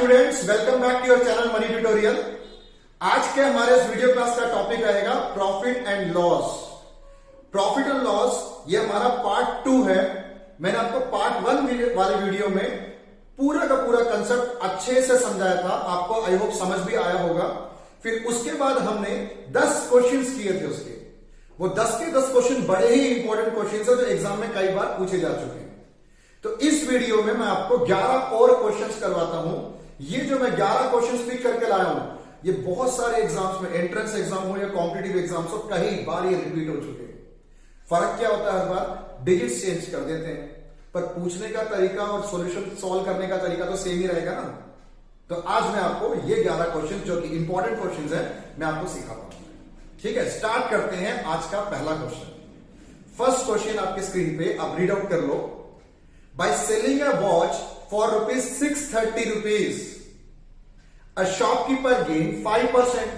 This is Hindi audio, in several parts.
Students, welcome back to your channel money tutorial. आज के हमारे इस वीडियो क्लास का टॉपिक रहेगा profit and loss. Profit and loss ये हमारा पार्ट 2 है। मैंने आपको पार्ट 1 वाले वीडियो में पूरा का पूरा कंसेप्ट अच्छे से समझाया था, आपको आई होप समझ भी आया होगा। फिर उसके बाद हमने 10 क्वेश्चंस किए थे उसके। वो 10 के 10 क्वेश्चन बड़े ही इंपॉर्टेंट क्वेश्चन है जो एग्जाम में कई बार पूछे जा चुके हैं। तो इस वीडियो में मैं आपको 11 और क्वेश्चंस करवाता हूं। ये जो मैं 11 क्वेश्चंस पिक करके लाया हूं, ये बहुत सारे एग्जाम्स में, एंट्रेंस एग्जाम हो या कॉम्पिटिटिव एग्जाम्स हो, कई बार ये रिपीट हो चुके हैं। फर्क क्या होता है, हर बार डिजिट्स चेंज कर देते हैं, पर पूछने का तरीका और सॉल्यूशन सॉल्व करने का तरीका तो सेम ही रहेगा ना। तो आज मैं आपको ये 11 क्वेश्चन जो कि इंपॉर्टेंट क्वेश्चन है, मैं आपको सिखाता हूं। ठीक है, स्टार्ट करते हैं आज का पहला क्वेश्चन। फर्स्ट क्वेश्चन आपके स्क्रीन पे आप रीड आउट कर लो। By selling a watch for ₹630, a shopkeeper gained 5%.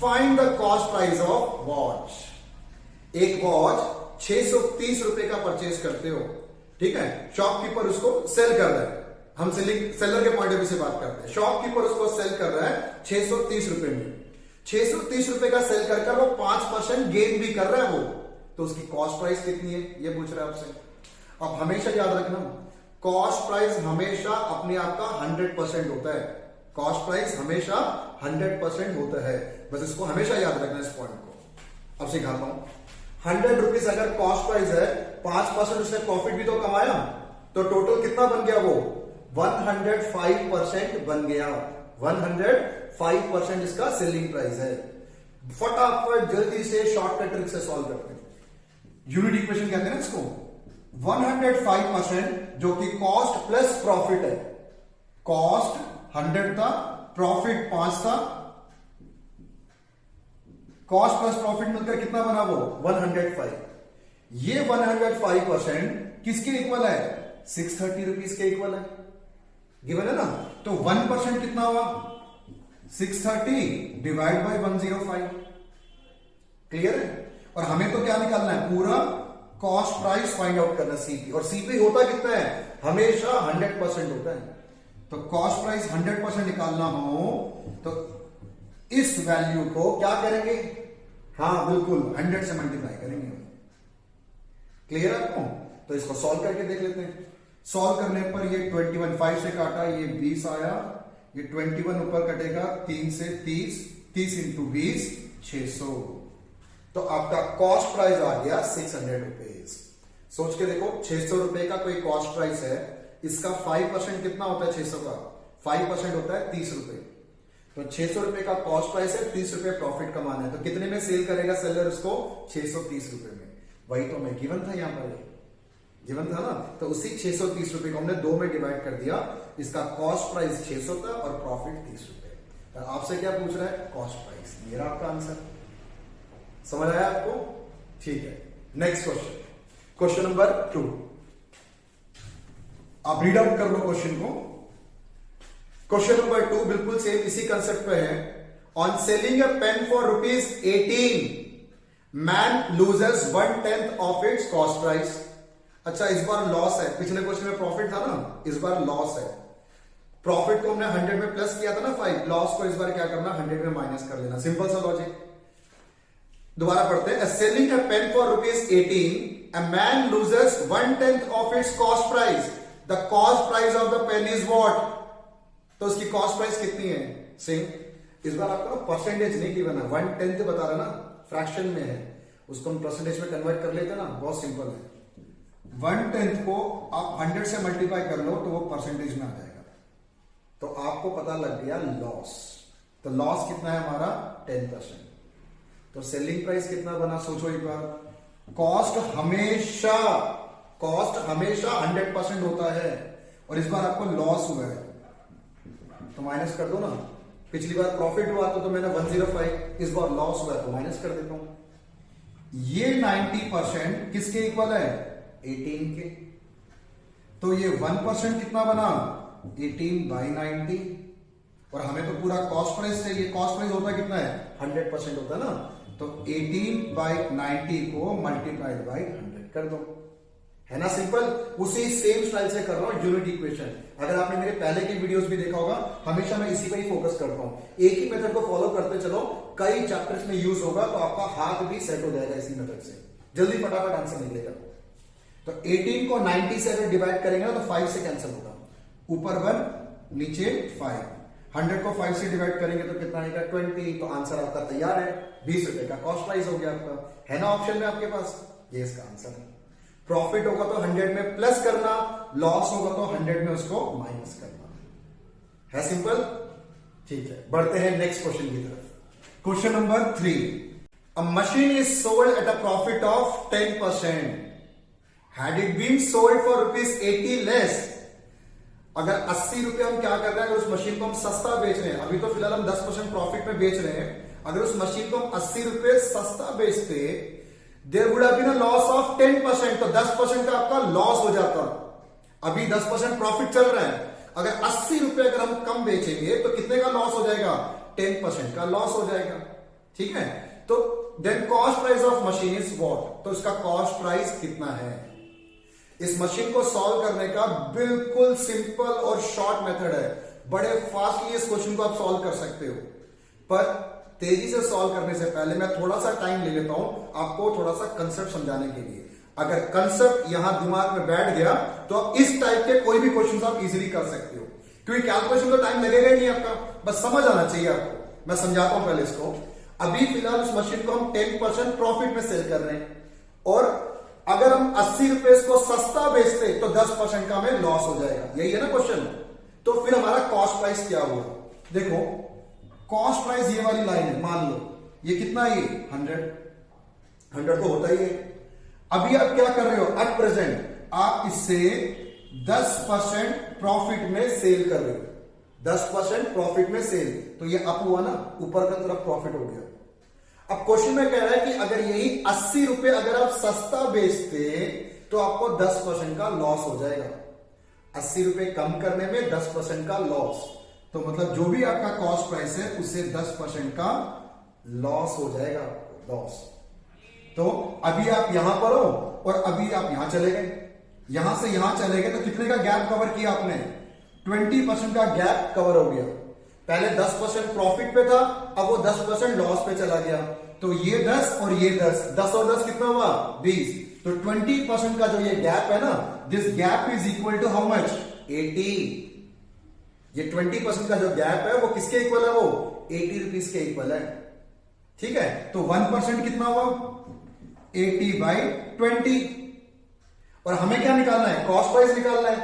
Find the cost price of watch. एक वॉच 630 रुपए का परचेज करते हो, ठीक है। शॉपकीपर उसको सेल कर रहा है, हम सेलर के पॉइंट ऑफ व्यू से बात करते हैं। शॉपकीपर उसको सेल कर रहा है 630 रुपए में। 630 रुपए का सेल कर वो 5% गेन भी कर रहा है वो, तो उसकी कॉस्ट प्राइस कितनी है ये पूछ रहा है आपसे। अब हमेशा याद रखना, कॉस्ट प्राइस हमेशा अपने आप का 100% होता है। कॉस्ट प्राइस हमेशा 100% होता है, बस इसको हमेशा याद रखना इस पॉइंट को। अब सिखाता हूं। 100 रुपीज अगर कॉस्ट प्राइस है, 5% उसने प्रॉफिट भी तो कमाया, तो टोटल कितना बन गया वो 105% बन गया। 105% इसका सेलिंग प्राइस है। फटाफट जल्दी से शॉर्टकट ट्रिक से सॉल्व करते हैं। यूनिट इक्वेशन कहते हैं ना इसको। 105% जो कि कॉस्ट प्लस प्रॉफिट है। कॉस्ट 100 था, प्रॉफिट 5 था। कॉस्ट प्लस प्रॉफिट मिलकर कितना बना वो 105। ये 105% किसके इक्वल है, 630 रुपीज के इक्वल है, गिवन है ना। तो 1% कितना हुआ 630 डिवाइड बाय 105। क्लियर है। और हमें तो क्या निकालना है, पूरा कॉस्ट प्राइस फाइंड आउट करना सीपी। और सीपी होता कितना है, हमेशा 100% होता है। तो कॉस्ट प्राइस 100% निकालना हो तो इस वैल्यू को क्या करेंगे, हाँ बिल्कुल 100 से मल्टीप्लाई करेंगे। क्लियर है आपको। तो इसको सॉल्व करके देख लेते हैं। सॉल्व करने पर ये 21 5 से काटा, ये 20 आया। ये 21 ऊपर कटेगा 3 से 30 इंटू 20 600। तो आपका कॉस्ट प्राइस आ गया 600 रुपीज। सोच के देखो, 600 रुपए का कोई कॉस्ट प्राइस है, इसका 5% कितना होता है 600 का, 5% होता है 30 रुपए। तो 600 रुपए का कॉस्ट प्राइस है, 30 रुपए प्रॉफिट कमाना है, तो कितने में सेल करेगा सेलर उसको 630 रुपए में। वही तो मैं गिवन था, यहां पर गिवन था ना। तो उसी 630 रुपए को हमने 2 में डिवाइड कर दिया। इसका कॉस्ट प्राइस 600 था और प्रॉफिट 30 रुपए। तो आपसे क्या पूछ रहा है, कॉस्ट प्राइस। मेरा आपका आंसर समझ आया आपको, ठीक है। Next question, question number 2। आप रीड आउट कर लो क्वेश्चन को। क्वेश्चन नंबर 2 बिल्कुल सेम इसी कंसेप्ट पे है। On selling a pen for ₹18, man loses 1/10 of its cost price. अच्छा, इस बार लॉस है, पिछले क्वेश्चन में प्रॉफिट था ना, इस बार लॉस है। प्रॉफिट को हमने 100 में प्लस किया था ना 5, लॉस को इस बार क्या करना 100 में माइनस कर लेना। सिंपल सा लॉजिक। दोबारा पढ़ते हैं। Selling a pen for ₹18, a man loses 1/10 of its cost price. The cost price of the pen is what? तो उसकी कॉस्ट प्राइस कितनी है, सेम। इस बार आपको ना परसेंटेज नहीं गिवन है, 1/10 बता रहा ना, फ्रैक्शन में है, उसको हम परसेंटेज में कन्वर्ट कर लेते हैं ना, बहुत सिंपल है। 1/10 को आप 100 से मल्टीप्लाई कर लो तो वो परसेंटेज में आ जाएगा। तो आपको पता लग गया लॉस। तो लॉस कितना है हमारा 10%। तो सेलिंग प्राइस कितना बना, सोचो एक बार। कॉस्ट हमेशा 100% होता है, और इस बार आपको लॉस हुआ है तो माइनस कर दो ना। पिछली बार प्रॉफिट हुआ तो मैंने 105, इस बार लॉस हुआ है तो माइनस कर देता हूं। ये 90% किसके इक्वल है, 18 के। तो ये 1% कितना बना 18/90। और हमें तो पूरा कॉस्ट प्राइस चाहिए। कॉस्ट प्राइस होता कितना है 100% होता है ना। तो 18/90 को मल्टीप्लाइड बाई 100 कर दो। है ना सिंपल। उसी सेम स्टाइल से कर रहा हूं यूनिट इक्वेशन। अगर आपने मेरे पहले की वीडियोस भी देखा होगा, हमेशा मैं इसी पर ही फोकस करता हूं। एक ही मेथड को फॉलो करते चलो, कई चैप्टर्स में यूज होगा, तो आपका हाथ भी सेट हो जाएगा इसी मेथड से, जल्दी फटाफट आंसर निकलेगा। तो 18 को 90 से अगर डिवाइड करेंगे ना तो 5 से कैंसिल होगा, ऊपर 1 नीचे 5। 100 को 5 से डिवाइड करेंगे तो कितना आएगा 20। तो आंसर आपका तैयार है, 20 रुपए का कॉस्ट प्राइस हो गया आपका, है ना ऑप्शन में आपके पास, ये इसका आंसर है। प्रॉफिट होगा तो 100 में प्लस करना, लॉस होगा तो 100 में उसको माइनस करना, है सिंपल। ठीक है, बढ़ते हैं नेक्स्ट क्वेश्चन की तरफ। Question number 3, a machine is sold at a profit of 10%, had it been sold for ₹80 less. अगर 80 रुपए हम क्या कर रहे हैं, अगर उस मशीन को हम सस्ता बेच रहे हैं, अभी तो फिलहाल हम 10% प्रॉफिट में बेच रहे हैं, अगर उस मशीन को हम 80 रुपए सस्ता बेचते, there would have been a loss of 10%, तो 10% का आपका लॉस हो जाता। अभी 10% प्रॉफिट चल रहा है, अगर 80 रुपए अगर हम कम बेचेंगे तो कितने का लॉस हो जाएगा, 10% का लॉस हो जाएगा। ठीक है, तो then cost price of machine is what, तो इसका कॉस्ट प्राइस कितना है। इस मशीन को सॉल्व करने का बिल्कुल सिंपल और शॉर्ट मेथड है, बड़े फास्टली इस क्वेश्चन को आप सॉल्व कर सकते हो। पर तेजी से सॉल्व करने से पहले मैं थोड़ा सा टाइम ले लेता हूं आपको थोड़ा सा कंसेप्ट समझाने के लिए। अगर कंसेप्ट यहां दिमाग में बैठ गया तो आप इस टाइप के कोई भी क्वेश्चन आप इजीली कर सकते हो, क्योंकि कैलकुलेशन तो टाइम लगेगा ही नहीं आपका, बस समझ आना चाहिए आपको। मैं समझाता हूं पहले इसको। अभी फिलहाल उस मशीन को हम 10% प्रॉफिट में सेल कर रहे हैं, और अगर हम 80 रुपए इसको सस्ता बेचते तो 10% का हमें लॉस हो जाएगा, यही है ना क्वेश्चन। तो फिर हमारा कॉस्ट प्राइस क्या हुआ, देखो कॉस्ट प्राइस ये वाली लाइन है, मान लो ये कितना है, ये 100 तो होता ही है। अभी आप क्या कर रहे हो, एट प्रेजेंट आप इससे 10% प्रॉफिट में सेल कर रहे हो, 10% प्रॉफिट में सेल, तो ये अप हुआ ना, ऊपर का तरफ प्रॉफिट हो गया। अब क्वेश्चन में कह रहा है कि अगर यही 80 रुपए अगर आप सस्ता बेचते तो आपको 10% का लॉस हो जाएगा। 80 रुपए कम करने में 10% का लॉस, तो मतलब जो भी आपका कॉस्ट प्राइस है उससे 10% का लॉस हो जाएगा, लॉस। तो अभी आप यहां पर हो और अभी आप यहां चले गए, यहां से यहां चले गए, तो कितने का गैप कवर किया आपने, 20% का गैप कवर हो गया। पहले 10% प्रॉफिट पे था, अब वो 10% लॉस पे चला गया, तो ये 10 और ये 10 और 10 कितना हुआ, 20। तो 20% का जो ये गैप है ना, this gap is equal to how much, 80। ये 20% का जो गैप है वो किसके इक्वल है, वो 80 रुपीज के इक्वल है। ठीक है, तो 1% कितना हुआ, 80/20। और हमें क्या निकालना है, कॉस्ट प्राइस निकालना है।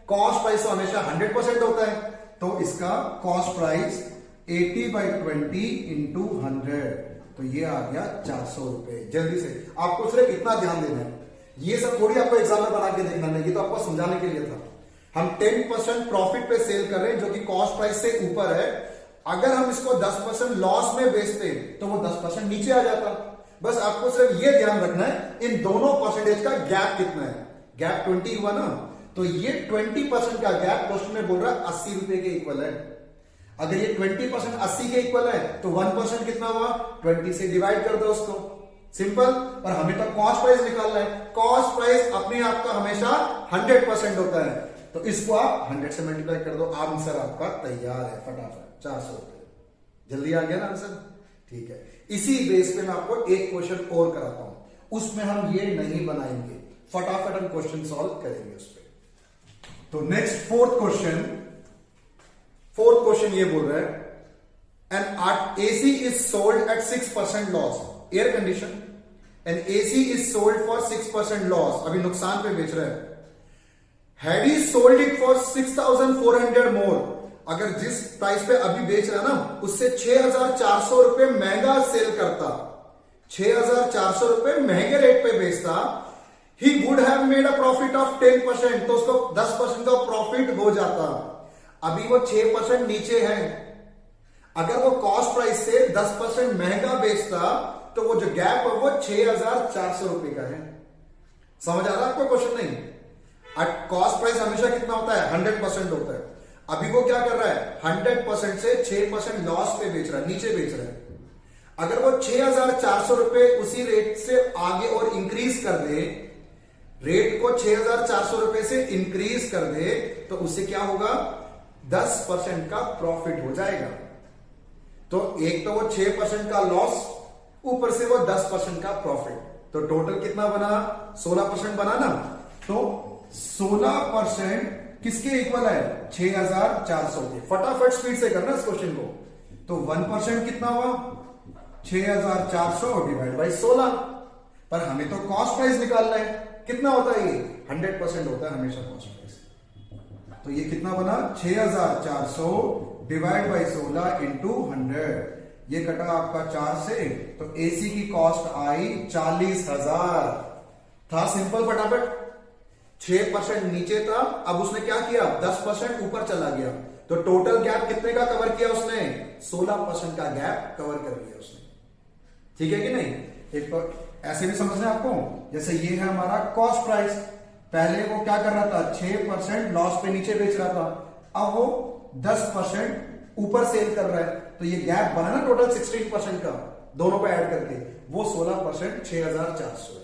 कॉस्ट प्राइस तो हमेशा 100% होता है, तो इसका कॉस्ट प्राइस 80/20 इंटू 100, तो ये आ गया 400 रुपए। जल्दी से आपको सिर्फ इतना ध्यान देना है, ये सब थोड़ी आपको एग्जाम में बना के देखना नहीं, ये तो आपको समझाने के लिए था। हम 10% प्रॉफिट पे सेल कर रहे हैं जो कि कॉस्ट प्राइस से ऊपर है। अगर हम इसको 10% लॉस में बेचते तो वो 10% नीचे आ जाता। बस आपको सिर्फ ये ध्यान रखना है इन दोनों परसेंटेज का गैप कितना है, गैप 20 हुआ ना, तो ये 20% का गैप क्वेश्चन में बोल रहा है 80 रुपए के इक्वल है। अगर ये 20% 80 के इक्वल है तो 1% कितना हुआ, 20 से डिवाइड कर दो उसको, सिंपल। और हमें तो कॉस्ट प्राइस निकालना है, कॉस्ट प्राइस अपने आप का हमेशा 100% होता है, तो इसको आप 100 से मल्टीप्लाई कर दो, आंसर आपका तैयार है फटाफट 400 रुपए। जल्दी आ गया ना आंसर, ठीक है। इसी बेस पे मैं आपको एक क्वेश्चन और कराता हूं, उसमें हम ये नहीं बनाएंगे, फटाफट हम क्वेश्चन सॉल्व करेंगे उस पर। तो नेक्स्ट फोर्थ क्वेश्चन ये बोल रहा है N AC is sold eight 6% loss, air condition, N AC is sold for 6% loss, अभी नुकसान पे बेच रहा है। Had he sold it for 6,400 मोर, अगर जिस प्राइस पे अभी बेच रहा है ना उससे 6,400 रुपए महंगा सेल करता, 6,400 रुपए महंगे रेट पे बेचता, he would have made a profit of 10%, तो उसको 10% का प्रॉफिट हो जाता। अभी वो 6% नीचे है, अगर वो कॉस्ट प्राइस से 10% महंगा बेचता तो वो जो गैप है वो 6,400 रुपए का है। समझ आ रहा है आपको क्वेश्चन? नहीं, कॉस्ट प्राइस हमेशा कितना होता है, 100% होता है। अभी वो क्या कर रहा है, 100% से 6% लॉस पे बेच रहा है, नीचे बेच रहा है। अगर वो 6,400 रुपए उसी रेट से आगे और इंक्रीज कर दे, रेट को 6,400 रुपए से इंक्रीज कर दे तो उससे क्या होगा, 10% का प्रॉफिट हो जाएगा। तो एक तो वो 6% का लॉस, ऊपर से वो 10% का प्रॉफिट, तो टोटल कितना बना, 16% बना ना। तो 16% किसके इक्वल है, 6,400 के। फटाफट स्पीड से करना इस क्वेश्चन को। तो 1% कितना हुआ, 6,400 डिवाइड बाई 16। पर हमें तो कॉस्ट प्राइस निकालना है, कितना होता है ये, 100% होता है हमेशा कॉस्ट प्राइस। तो ये कितना बना, 6,400 डिवाइड बाई 16 इंटू 100। ये कटा आपका 4 से, तो एसी की कॉस्ट आई 40,000। था सिंपल, फटाफट। 6% नीचे था, अब उसने क्या किया, 10% ऊपर चला गया, तो टोटल गैप कितने का कवर किया उसने, 16% का गैप कवर कर लिया उसने। ठीक है कि नहीं। एक तो ऐसे भी समझना है आपको, जैसे ये है हमारा कॉस्ट प्राइस, पहले वो क्या कर रहा था, 6% लॉस पे नीचे बेच रहा था, अब वो 10% ऊपर सेल कर रहा है, तो ये गैप बना ना टोटल 16% का, दोनों को ऐड करके वो 16% 6,400 है।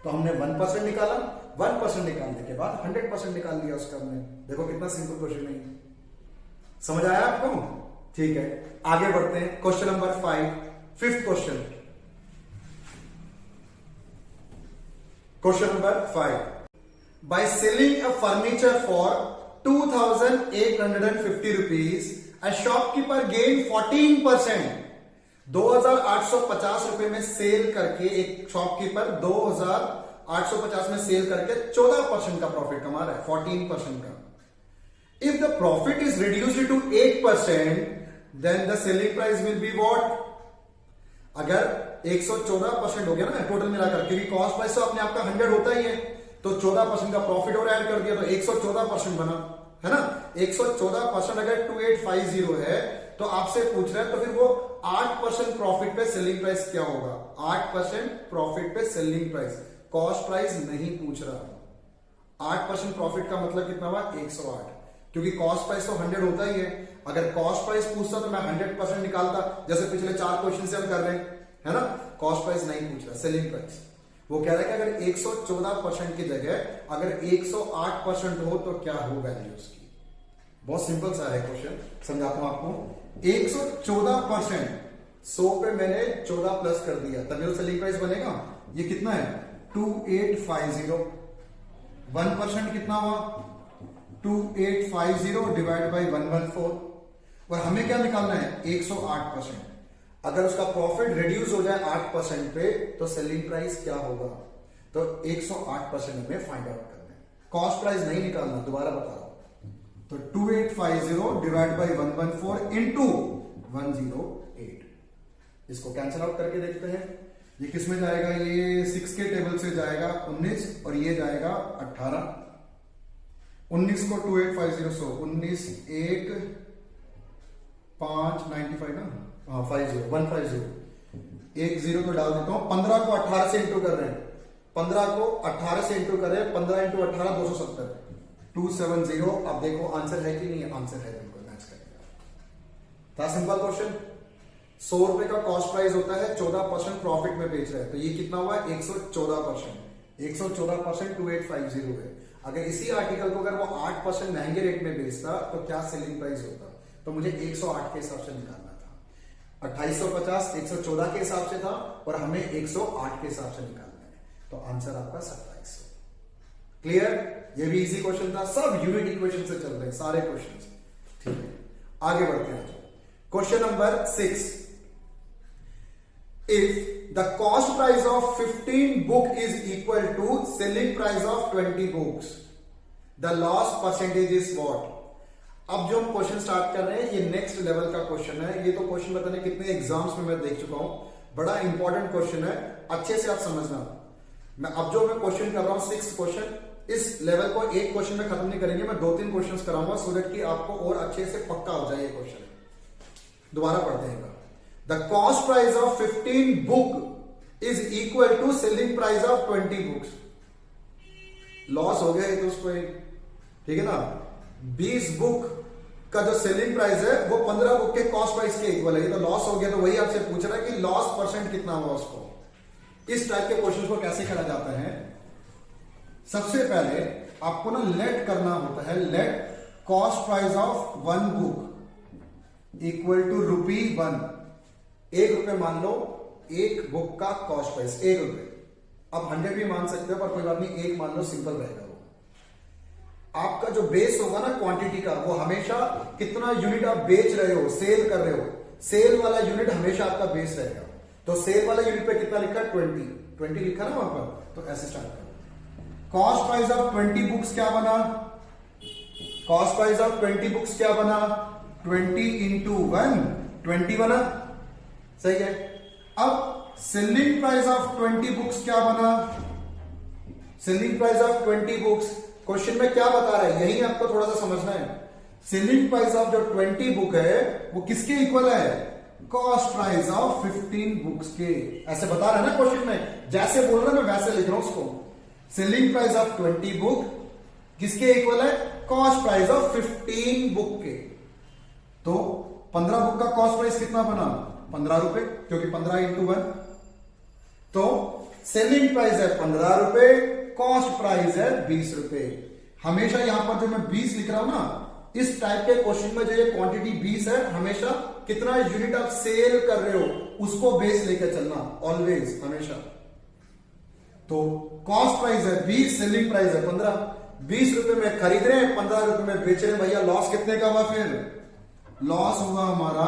तो हमने 1% निकाला, 1% निकालने के बाद 100% निकाल लिया उसका हमने। देखो कितना सिंपल क्वेश्चन है, समझ आया आपको। ठीक है, आगे बढ़ते हैं। Question number 5, fifth question. Question number 5, by selling a furniture for 2,850 rupees, a shopkeeper gain 14%। 2,850 रुपए में सेल करके एक शॉपकीपर 2,850 में सेल करके 14% का प्रॉफिट कमा रहा है, 14% का। If the profit is reduced to 8%, then the selling price will be what? अगर 114% हो गया ना टोटल मिलाकर, क्योंकि कॉस्ट प्राइस तो अपने आप का 100 होता ही है, तो 14% का प्रॉफिट और ऐड कर दिया तो 114% बना, है ना। 114% अगर 2,850 है तो आपसे पूछ रहा है, तो फिर वो 8% प्रॉफिट पे सेलिंग प्राइस क्या होगा, 8% प्रॉफिट पे सेलिंग प्राइस, कॉस्ट प्राइस नहीं पूछ रहा। 8% प्रॉफिट का मतलब कितना हुआ, 108, क्योंकि कॉस्ट प्राइस तो 100 होता ही है। अगर कॉस्ट प्राइस पूछता तो मैं 100% निकालता, जैसे पिछले 4 क्वेश्चन से हम कर रहे हैं, है ना। कॉस्ट प्राइस नहीं पूछ रहा, सेलिंग प्राइस। वो कह रहा है कि अगर 114% की जगह अगर 108% हो तो क्या हो वैल्यू उसकी। बहुत सिंपल सा है क्वेश्चन, समझाता हूं आपको। 114%, 100 पे मैंने 14 प्लस कर दिया, तभी तो सेलिंग प्राइस बनेगा। ये कितना है, 2,850। 1% कितना हुआ, 2,850 डिवाइड बाई 114। और हमें क्या निकालना है, 108%। अगर उसका प्रॉफिट रिड्यूस हो जाए 8% पे तो सेलिंग प्राइस क्या होगा, तो 108% हमें फाइंड आउट करना है, कॉस्ट प्राइस नहीं निकालना। दोबारा बता रहा हूं, तो 2,850 डिवाइड बाई 114 इंटू 108। इसको कैंसिल आउट करके देखते हैं, ये किस में जाएगा, ये 6 के टेबल से जाएगा 19 और ये जाएगा 18। 19 को 2,850 सो 19 1 5 95 ना, हाँ 50 150, एक जीरो तो डाल देता हूं। 15 को 18 से इंटू कर रहे हैं, 15 को 18 से इंटू कर रहे हैं, 15 इंटू 18 270, 270। अब देखो आंसर है कि नहीं, आंसर है, बिल्कुल मैच करेगा। था सिंपल क्वेश्चन। 100 रुपए का कॉस्ट प्राइस होता है, 14% प्रॉफिट में बेच रहा है, तो ये कितना हुआ, 114%। 114% 2,850 है। अगर इसी आर्टिकल को अगर वो 8% महंगे रेट में बेचता तो क्या सेलिंग प्राइस होता, तो मुझे 108 के हिसाब से निकालना था। 2850 114 के हिसाब से था और हमें 108 के हिसाब से निकालना है, तो आंसर आपका 2700। क्लियर, ये भी इजी क्वेश्चन था, सब यूनिट इक्वेशन से चल रहे हैं सारे क्वेश्चन। ठीक है, आगे बढ़ते हैं। Question number 6, if the cost price of 15 book is equal to selling price of 20 books, the loss percentage is what? अब जो हम क्वेश्चन स्टार्ट कर रहे हैं ये नेक्स्ट लेवल का क्वेश्चन है। ये तो क्वेश्चन पता नहीं कितने एग्जाम्स में मैं देख चुका हूं, बड़ा इंपॉर्टेंट क्वेश्चन है, अच्छे से आप समझना। मैं अब जो मैं क्वेश्चन कर रहा हूं 6th क्वेश्चन, इस लेवल को एक क्वेश्चन में खत्म नहीं करेंगे, मैं 2-3 क्वेश्चन कराऊंगा सो दैट कि आपको और अच्छे से पक्का हो जाए ये क्वेश्चन। दोबारा पढ़ते हैं। The cost price of 15 book is equal to selling price of 20 books. Loss हो गया तो उसको, ठीक है ना। 20 बुक का जो सेलिंग प्राइस है वो 15 बुक के कॉस्ट प्राइस के इक्वल है, तो लॉस हो गया। तो वही आपसे पूछ रहा है कि लॉस परसेंट कितना हुआ उसको। इस टाइप के क्वेश्चन को कैसे करा जाता है, सबसे पहले आपको ना लेट करना होता है, let cost price of one book equal to ₹1। ₹1 मान लो, एक बुक का कॉस्ट प्राइस ₹1। अब 100 भी मान सकते हो, पर कोई बात नहीं, 1 मान लो, सिंपल रहेगा। वो आपका जो बेस होगा ना क्वांटिटी का, वो हमेशा कितना यूनिट आप बेच रहे हो, सेल कर रहे हो, सेल वाला यूनिट हमेशा आपका बेस रहेगा। तो सेल वाला यूनिट पे कितना लिखा है? 20 लिखा ना वहां पर। तो ऐसे स्टार्ट करो। कॉस्ट प्राइस ऑफ 20 बुक्स क्या बना? कॉस्ट प्राइस ऑफ 20 बुक्स क्या बना? 20 इंटू 1, 20 बना। सही है। अब सेलिंग प्राइस ऑफ 20 बुक्स क्या बना? Selling price of 20 books, question में क्या बता रहा है, यही आपको थोड़ा सा समझना है। सेलिंग प्राइस ऑफ जो 20 बुक है वो किसके इक्वल है? कॉस्ट प्राइस ऑफ 15 बुक्स के। ऐसे बता रहा है ना क्वेश्चन में, जैसे बोल रहा है मैं वैसे लिख रहा हूं उसको। सेलिंग प्राइस ऑफ 20 बुक किसके इक्वल है? कॉस्ट प्राइस ऑफ 15 बुक के। तो 15 बुक का कॉस्ट प्राइस कितना बना? ₹15, क्योंकि 15 इंटू 1। तो सेलिंग प्राइस है ₹15, कॉस्ट प्राइस है ₹20। हमेशा यहां पर जो मैं 20 लिख रहा हूं ना, इस टाइप के क्वेश्चन में जो ये क्वांटिटी 20 है, हमेशा कितना यूनिट आप सेल कर रहे हो उसको बेस लेकर चलना, ऑलवेज, हमेशा। तो कॉस्ट प्राइस है 20, सेलिंग प्राइस है 15। ₹20 में खरीद रहे हैं, ₹15 में बेच रहे हैं। भैया लॉस कितने का हुआ? फिर लॉस हुआ हमारा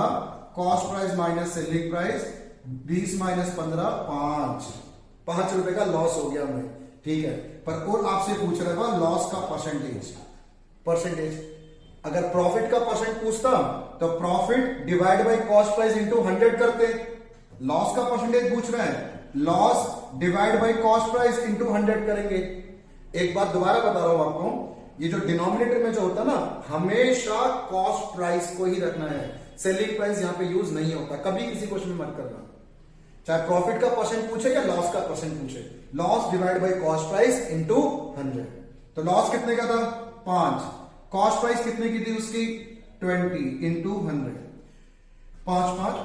cost price minus selling price, 20 minus 15, 5 रुपए का लॉस हो गया हमें। ठीक है, पर और आपसे पूछ रहा था लॉस का परसेंटेज। अगर प्रॉफिट का परसेंट पूछता तो profit divide by cost price into 100 करते। लॉस का परसेंटेज पूछ रहा है, loss divide by cost price into 100 करेंगे। एक बात दोबारा बता रहा हूं आपको, ये जो डिनोमिनेटर में जो होता है ना, हमेशा कॉस्ट प्राइस को ही रखना है। सेलिंग प्राइस यहां पे यूज नहीं होता, कभी किसी क्वेश्चन में मत करना। चाहे प्रॉफिट का परसेंट पूछे या लॉस का परसेंट पूछे, loss divide by cost price into 100। तो लॉस कितने का था? 5। कॉस्ट प्राइस कितने की थी उसकी? 20 इंटू 100। 5 5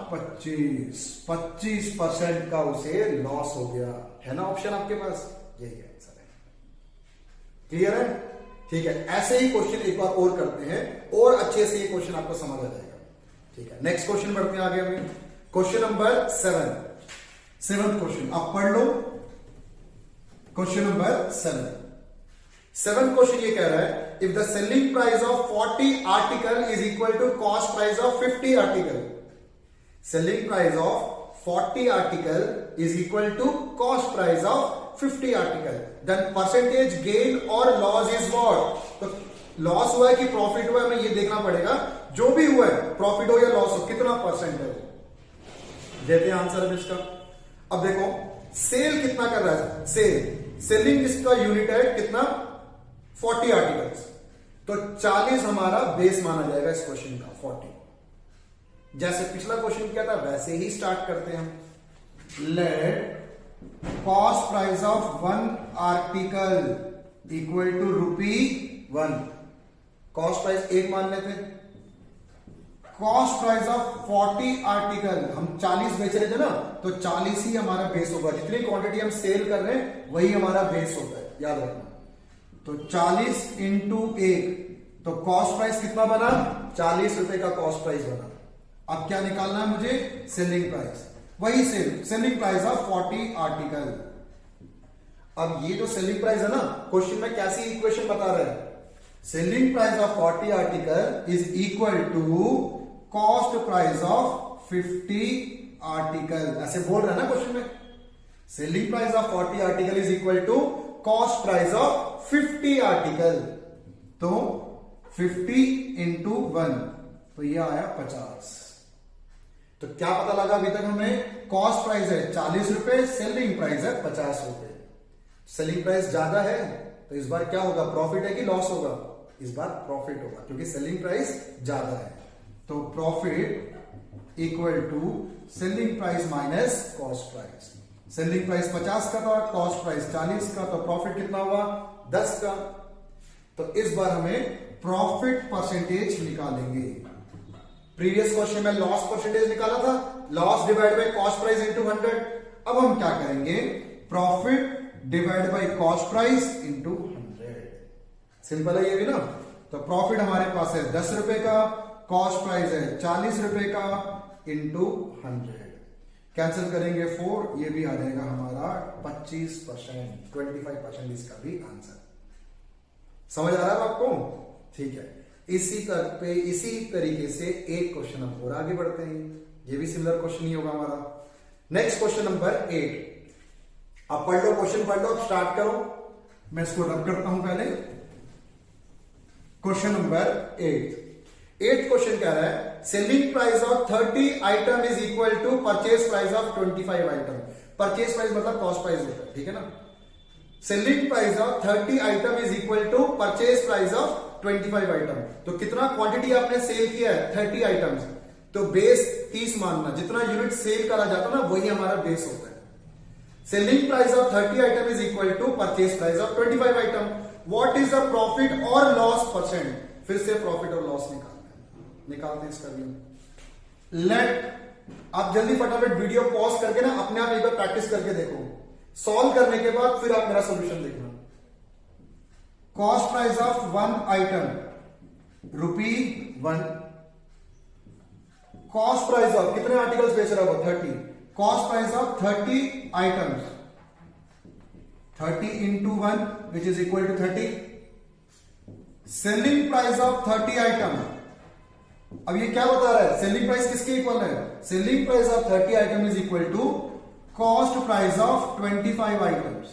25% का उसे लॉस हो गया। है ना ऑप्शन आपके पास? यही है आंसर है। क्लियर है? ठीक है, ऐसे ही क्वेश्चन एक बार और करते हैं, और अच्छे से ये क्वेश्चन आपको समझ आ जाएगा। ठीक है, नेक्स्ट क्वेश्चन बढ़ते हैं आगे। हमें क्वेश्चन नंबर 7 क्वेश्चन आप पढ़ लो। क्वेश्चन नंबर 7 क्वेश्चन ये कह रहा है, if the selling price of 40 article is equal to cost price of 50 article. Selling price of 40 article is equal to cost price of 50 article, then percentage gain और लॉस इज व्हाट? तो लॉस हुआ है कि प्रॉफिट हुआ है, हमें ये देखना पड़ेगा। जो भी हुआ है, प्रॉफिट हो या लॉस हो, कितना परसेंट है वो। देते हैं आंसर इसका। अब देखो सेल कितना कर रहा है, सेलिंग इसका यूनिट है कितना? 40 आर्टिकल्स। तो 40 हमारा बेस माना जाएगा इस क्वेश्चन का, 40। जैसे पिछला क्वेश्चन किया था वैसे ही स्टार्ट करते हैं हम। Let cost price of 1 article equal to ₹1। Cost price 1 मान लेते। कॉस्ट प्राइस ऑफ 40 आर्टिकल, हम 40 बेच रहे थे ना, तो 40 ही हमारा बेस होगा। जितनी क्वांटिटी हम सेल कर रहे हैं वही हमारा बेस होता है, याद रखना। तो 40 इंटू 1, तो कॉस्ट प्राइस कितना बना? ₹40 का कॉस्ट प्राइस बना। अब क्या निकालना है मुझे? Selling price. वही सेलिंग प्राइस ऑफ 40 आर्टिकल। अब ये जो सेलिंग प्राइस है ना, क्वेश्चन में कैसी इक्वेशन बता रहे हैं? Selling price of 40 article is equal to cost price of 50 article. ऐसे बोल रहे हैं ना क्वेश्चन में, selling price of 40 article is equal to cost price of 50 article. तो 50 इंटू 1, तो ये आया 50। तो क्या पता लगा अभी तक हमें? कॉस्ट प्राइस है ₹40, सेलिंग प्राइस है ₹50। सेलिंग प्राइस ज्यादा है तो इस बार क्या होगा? प्रॉफिट है कि लॉस होगा? इस बार प्रॉफिट होगा, क्योंकि सेलिंग प्राइस ज्यादा है। तो profit equal to selling price minus cost price. Selling price 50 का था, कॉस्ट प्राइस 40 का, तो प्रॉफिट कितना हुआ? 10 का। तो इस बार हमें प्रॉफिट परसेंटेज निकालेंगे। प्रीवियस क्वेश्चन में लॉस परसेंटेज निकाला था, loss divide by cost price into 100। अब हम क्या करेंगे? Profit divide by cost price into simple है ये भी ना। तो प्रॉफिट हमारे पास है 10 रुपए का, कॉस्ट प्राइस है 40 रुपए का इंटू 100, कैंसिल करेंगे 4, ये भी आ जाएगा हमारा 25%, 25% इसका भी आंसर। समझ आ रहा है आपको? ठीक है। इसी तरीके से एक क्वेश्चन हम और आगे बढ़ते हैं, ये भी सिमिलर क्वेश्चन ही होगा हमारा। Next question number 8। आप पढ़ लो, क्वेश्चन पढ़ लो, अब स्टार्ट करो। मैं इसको रब करता हूं पहले। क्वेश्चन नंबर 8 क्वेश्चन कह रहा है selling price of 30 item is equal to purchase price of 25 item. Purchase price मतलब कॉस्ट प्राइस होता है, ठीक है ना। Selling price of 30 item is equal to purchase price of 25 item. तो कितना क्वांटिटी आपने सेल किया है? 30 आइटम्स। तो बेस 30 मानना, जितना यूनिट सेल करा जाता ना वही हमारा बेस होता है। Selling price of 30 item is equal to purchase price of 25 item. What is the profit और लॉस परसेंट? फिर से प्रॉफिट और लॉस निकालते हैं इसका भी। लेट आप जल्दी फटाफट वीडियो पॉज करके ना अपने आप एक बार प्रैक्टिस करके देखो। सॉल्व करने के बाद फिर आप मेरा सॉल्यूशन देखना। Cost price of 1 item ₹1। Cost price of कितने आर्टिकल्स बेच रहा होगा? 30। Cost price of 30 items, 30 into 1 which is equal to 30. Selling price of 30 item. अब ये क्या बता रहा है? सेलिंग प्राइस किसके इक्वल है? Selling price of 30 item is equal to cost price of 25 items.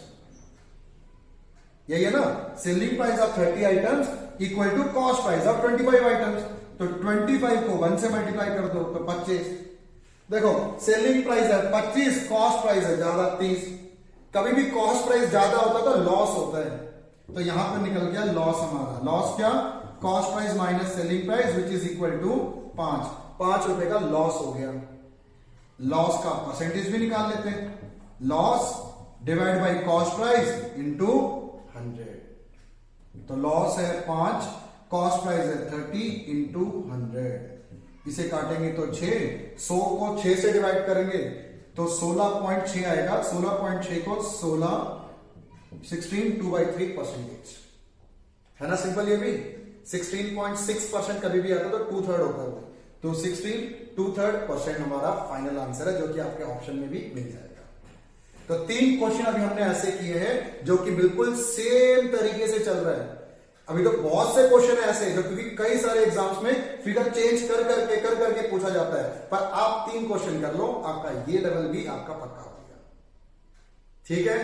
यही है ना, selling price of 30 items equal to cost price of 25 items. तो 25 को 1 से मल्टीप्लाई कर दो तो 25। देखो सेलिंग प्राइस है 25, कॉस्ट प्राइस है ज्यादा 30। कभी भी कॉस्ट प्राइस ज्यादा होता है तो लॉस होता है, तो यहां पर निकल गया लॉस हमारा। लॉस क्या? Cost price minus selling price which is equal to 5 रुपए का लॉस हो गया। लॉस का परसेंटेज भी निकाल लेते हैं। Loss divide by cost price into 100। तो लॉस है 5, कॉस्ट प्राइस है 30 इंटू 100। इसे काटेंगे तो 6, 100 को 6 से डिवाइड करेंगे तो 16.6 आएगा। 16.6 को 16 2/3% है ना। सिंपल ये भी 16.6% कभी भी आता तो 2/3 होता है, तो 16 2/3% हमारा फाइनल आंसर है, जो कि आपके ऑप्शन में भी मिल जाएगा। तो 3 क्वेश्चन अभी हमने ऐसे किए हैं जो कि बिल्कुल सेम तरीके से चल रहा है। अभी तो बहुत से क्वेश्चन है ऐसे जो, क्योंकि कई सारे एग्जाम्स में फिगर चेंज कर करके पूछा जाता है, पर आप 3 क्वेश्चन कर लो, आपका ये लेवल भी आपका पक्का हो गया। ठीक है,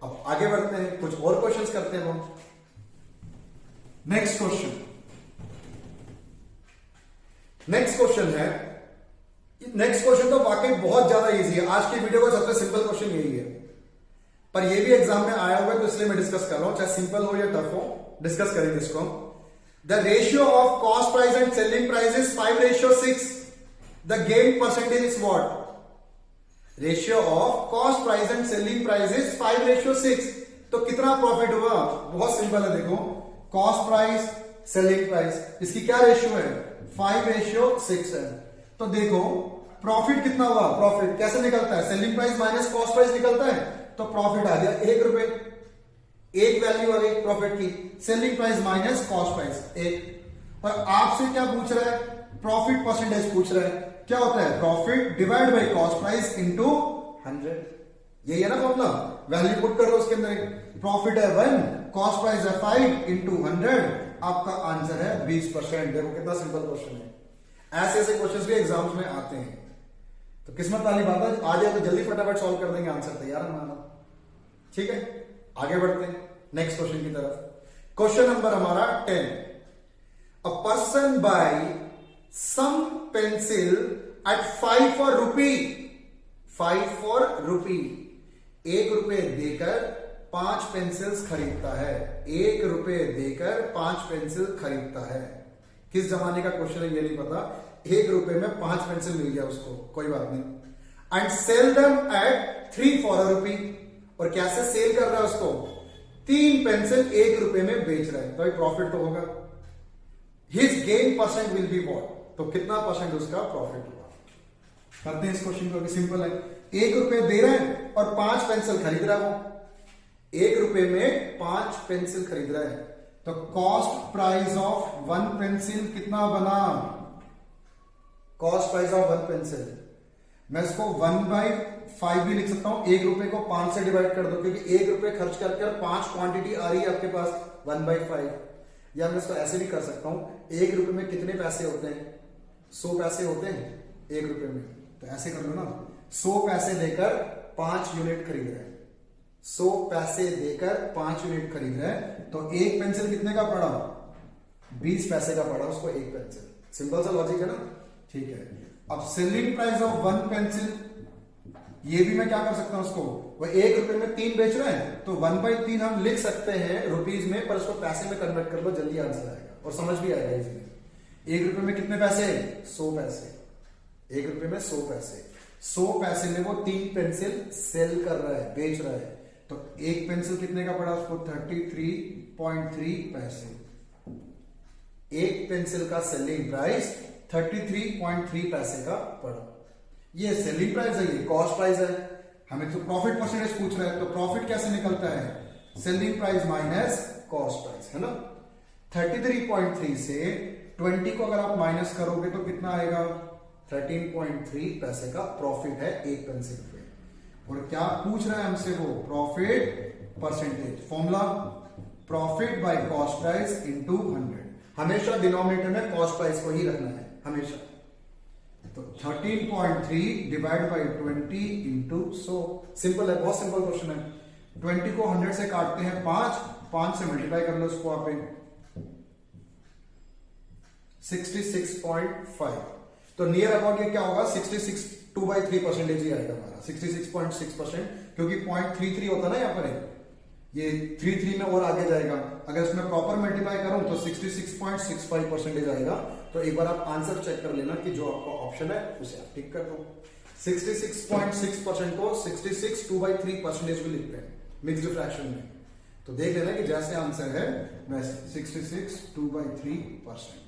अब आगे बढ़ते हैं, कुछ और क्वेश्चंस करते हैं हम। नेक्स्ट क्वेश्चन है, नेक्स्ट क्वेश्चन तो वाकई बहुत ज्यादा इजी है। आज की वीडियो का सबसे सिंपल क्वेश्चन यही है, पर ये भी एग्जाम में आया हुआ है तो इसलिए मैं डिस्कस कर रहा हूं, चाहे सिंपल हो या टफ हो, डिस्कस करेंगे इसको। The ratio of cost price and selling price is 5:6। The gain percentage is what? Ratio of cost price and selling price is 5:6। तो कितना प्रॉफिट हुआ? बहुत सिंपल है, देखो कॉस्ट प्राइस सेलिंग प्राइस, इसकी क्या रेशियो है? 5:6 है। तो देखो प्रॉफिट कितना हुआ? प्रॉफिट कैसे निकलता है? Selling price minus cost price निकलता है, तो प्रॉफिट आ गया 1 रुपए। एक वैल्यू आ गई प्रॉफिट की, selling price minus cost price 1। और आपसे क्या पूछ रहा है? प्रॉफिट परसेंटेज पूछ रहा है। क्या होता है? Profit divide by cost price into 100। यही है ना फॉर्मूला। वैल्यू पुट कर दो उसके अंदर। प्रॉफिट है 1, कॉस्ट प्राइस है 5 इंटू 100, आपका आंसर है 20%। देखो कितना सिंपल क्वेश्चन है। ऐसे ऐसे क्वेश्चंस भी एग्जाम्स में आते हैं, तो किस्मत वाली बात है, आ जाए तो जल्दी फटाफट सॉल्व कर देंगे, आंसर तैयार है हमारा। ठीक है, आगे बढ़ते हैं नेक्स्ट क्वेश्चन की तरफ। क्वेश्चन नंबर हमारा 10। A person buy some pencil at 5 for rupee। 5 for rupee, 1 रुपए देकर 5 पेंसिल्स खरीदता है। 1 रुपए देकर 5 पेंसिल खरीदता है। किस जमाने का क्वेश्चन है ये नहीं पता। 1 रुपए में 5 पेंसिल मिल गया उसको, कोई बात नहीं। And sell them at 3 for a rupee। और कैसे सेल कर रहा है उसको? 3 पेंसिल 1 रुपए में बेच रहा है, तो प्रॉफिट तो होगा। His gain percent will be what? तो कितना परसेंट उसका प्रॉफिट हुआ? करते हैं इस क्वेश्चन को, सिंपल है। 1 रुपए दे रहे हैं और 5 पेंसिल खरीद रहा है वो। 1 रुपए में 5 पेंसिल खरीद रहा है, तो cost price of one pencil कितना बना? Cost price of one pencil, मैं इसको 1/5 भी लिख सकता हूं। 1 रुपए को 5 से डिवाइड कर दो, क्योंकि 1 रुपए खर्च करके 5 क्वांटिटी आ रही है आपके पास, 1/5। या मैं इसको ऐसे भी कर सकता हूं, 1 रुपए में कितने पैसे होते हैं? 100 पैसे होते हैं 1 रुपए में। तो ऐसे कर लो ना, 100 पैसे देकर 5 यूनिट खरीद रहे हैं, 100 पैसे देकर 5 यूनिट खरीद रहे हैं, तो एक पेंसिल कितने का पड़ा? 20 पैसे का पड़ा उसको एक पेंसिल। सिंपल सा लॉजिक है ना, ठीक है। अब selling price of one pencil, ये भी मैं क्या कर सकता हूं उसको, वह 1 रुपए में 3 बेच रहे हैं, तो 1/3 हम लिख सकते हैं रुपीज में, पर उसको पैसे में कन्वर्ट कर लो, जल्दी आंसर आएगा और समझ भी आएगा इसमें। 1 रुपए में कितने पैसे? 100 पैसे। 1 रुपए में 100 पैसे, 100 पैसे में वो 3 पेंसिल सेल कर रहा है, बेच रहा है। तो एक पेंसिल कितने का पड़ा उसको? 33.3 पैसे। एक पेंसिल का सेलिंग प्राइस 33.3 पैसे का पड़ा। ये सेलिंग प्राइस है, ये कॉस्ट प्राइस है। हमें तो प्रॉफिट परसेंटेज पूछ रहा है, तो प्रॉफिट कैसे निकलता है? Selling price minus cost price, है ना। 33.3 से 20 को अगर आप माइनस करोगे तो कितना आएगा? 13.3 पैसे का प्रॉफिट है एक पेंसिल पे। और क्या पूछ रहा है हमसे वो? Profit percentage. Formula profit by cost price into 100। हमेशा डिनोमिनेटर में कॉस्ट प्राइस को ही रखना है, हमेशा। तो 13.3 डिवाइड बाई 20 इंटू 100। सिंपल है, बहुत सिंपल क्वेश्चन है। 20 को 100 से काटते हैं 5 से मल्टीप्लाई कर लो उसको आप 66.5। तो नियर अबाउट ये क्या होगा? 66 2/3% ही आएगा हमारा, 66.6%, क्योंकि 0.33 होता ना यहाँ पर, ये 33 में और आगे जाएगा। अगर इसमें प्रॉपर मल्टीप्लाई करूं तो 66.65% आएगा। तो एक बार आप आंसर चेक कर लेना कि जो आपका ऑप्शन है उसे आप टिक कर दो। 66.6% को 66 2/3% भी लिखते हैं मिक्स्ड फ्रैक्शन में। तो देख लेना कि जैसे आंसर है वैसे 66 2/3%।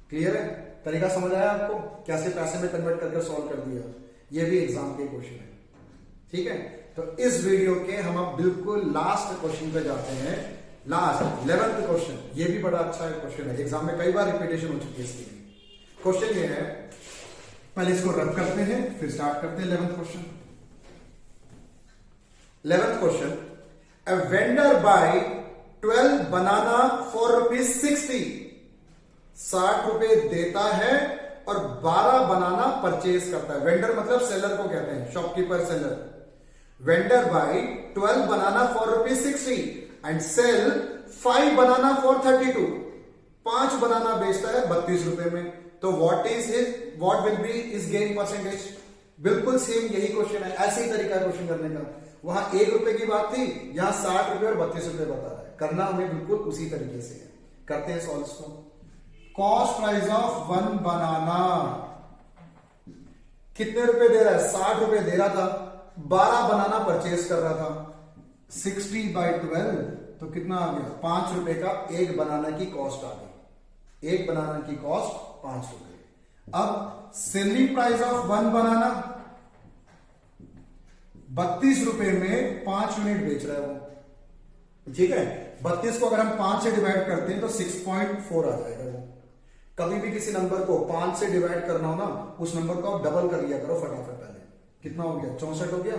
क्लियर है? तरीका समझ आया आपको? कैसे पैसे में कन्वर्ट करके सॉल्व कर दिया। ये भी एग्जाम के क्वेश्चन है, ठीक है। तो इस वीडियो के हम अब बिल्कुल लास्ट क्वेश्चन पे जाते हैं। लास्ट 11th क्वेश्चन, ये भी बड़ा अच्छा क्वेश्चन है, एग्जाम में कई बार रिपीटेशन हो चुकी है इसकी। क्वेश्चन ये है, पहले इसको रब करते हैं फिर स्टार्ट करते हैं 11th question. 11th question, a vendor buy 12 banana for ₹60। 60 रुपए देता है और 12 बनाना परचेज करता है। वेंडर मतलब सेलर को कहते हैं, shopkeeper, seller. Vendor buy 12 banana for ₹60 and sell 5 banana for 32। 5 बनाना बेचता है 32 रुपए में। तो what will be his gain percentage? बिल्कुल सेम यही क्वेश्चन है, ऐसे ही तरीका है क्वेश्चन करने का। वहां 1 रुपए की बात थी, यहां 60 रुपए और 32 रुपए बता रहा है। करना हमें बिल्कुल उसी तरीके से है। करते हैं सॉल्व को। कॉस्ट प्राइस ऑफ 1 बनाना कितने रुपए दे रहा है? 60 रुपए दे रहा था, 12 बनाना परचेज कर रहा था। 60/12 तो कितना आ गया? 5 रुपए का एक बनाना की कॉस्ट आ गई। एक बनाना की कॉस्ट 5 रुपए। अब सेलिंग प्राइस ऑफ 1 बनाना 32 रुपए में 5 यूनिट बेच रहा है वो, ठीक है। 32 को अगर हम 5 से डिवाइड करते हैं तो 6.4 आ जाएगा वो। कभी भी किसी नंबर को 5 से डिवाइड करना हो ना, उस नंबर को आप डबल कर लिया करो फटाफट। पहले कितना हो गया? 64 हो गया,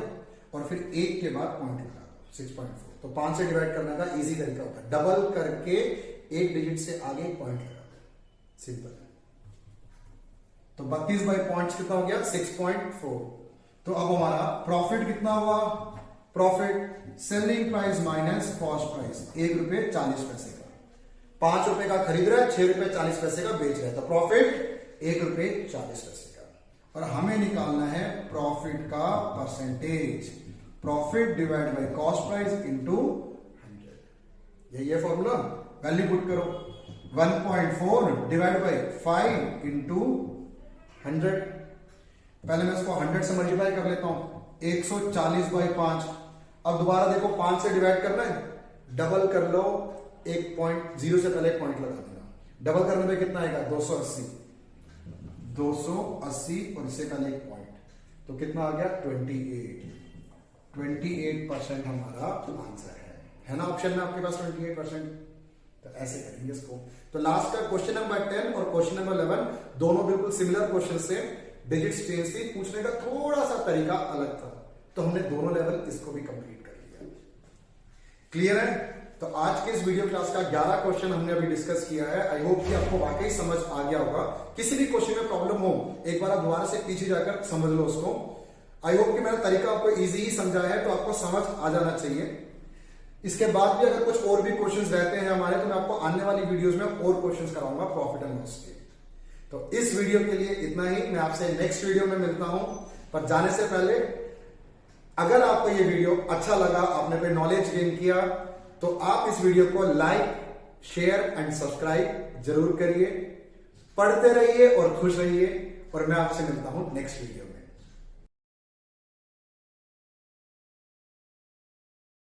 और फिर 1 के बाद पॉइंट लगा दो 6.4। तो 5 से डिवाइड करने का इजी तरीका होता है, डबल करके 1 डिजिट से आगे पॉइंट लगा दो, सिंपल है। तो 32 बाई पॉइंट कितना हो गया? 6.4। तो अब हमारा प्रॉफिट कितना हुआ? Profit selling price minus cost price, 1 रुपए 40 पैसे का। 5 रुपए का खरीद रहा है, 6 रुपए 40 पैसे का बेच रहा है, तो प्रॉफिट 1 रुपए 40 पैसे का। और हमें निकालना है प्रॉफिट का percentage, profit divide by cost price into 100। यही है फॉर्मूला। वैल्यू पुट करो, 1.4 डिवाइड बाय 5 इंटू 100। पहले मैं इसको 100 से मल्टीप्लाई कर लेता हूं, 140/5। अब दोबारा देखो 5 से डिवाइड करना है, डबल कर लो, एक पॉइंट 0 से पहले एक पॉइंट लगा देना। डबल करने में कितना आएगा? 280 और इससे पहले एक पॉइंट, तो कितना आ गया? 28% हमारा आंसर है ना ऑप्शन में आपके पास 28%। तो ऐसे करेंगे इसको। तो लास्ट का क्वेश्चन नंबर 10 और क्वेश्चन नंबर 11 दोनों बिल्कुल सिमिलर क्वेश्चन से, डिजिट चेंज थी, पूछने का थोड़ा सा तरीका अलग था, तो हमने दोनों लेवल इसको भी कंप्लीट कर लिया। क्लियर है? तो आज के इस वीडियो क्लास का 11 क्वेश्चन हमने अभी डिस्कस किया है। आई होप कि आपको वाकई समझ आ गया होगा। किसी भी क्वेश्चन में प्रॉब्लम हो, एक बार आप दोबारा से पीछे जाकर समझ लो उसको। आई होप कि मेरा तरीका आपको इजी ही समझा है, तो आपको समझ आ जाना चाहिए। इसके बाद भी अगर कुछ और भी क्वेश्चंस रहते हैं हमारे, तो मैं आपको आने वाली वीडियोस में और क्वेश्चंस कराऊंगा प्रॉफिट एंड लॉस के। तो इस वीडियो के लिए इतना ही। मैं आपसे नेक्स्ट वीडियो में मिलता हूं, पर जाने से पहले अगर आपको ये वीडियो अच्छा लगा, आपने कोई नॉलेज गेन किया, तो आप इस वीडियो को लाइक, शेयर एंड सब्सक्राइब जरूर करिए। पढ़ते रहिए और खुश रहिए, और मैं आपसे मिलता हूं नेक्स्ट वीडियो में।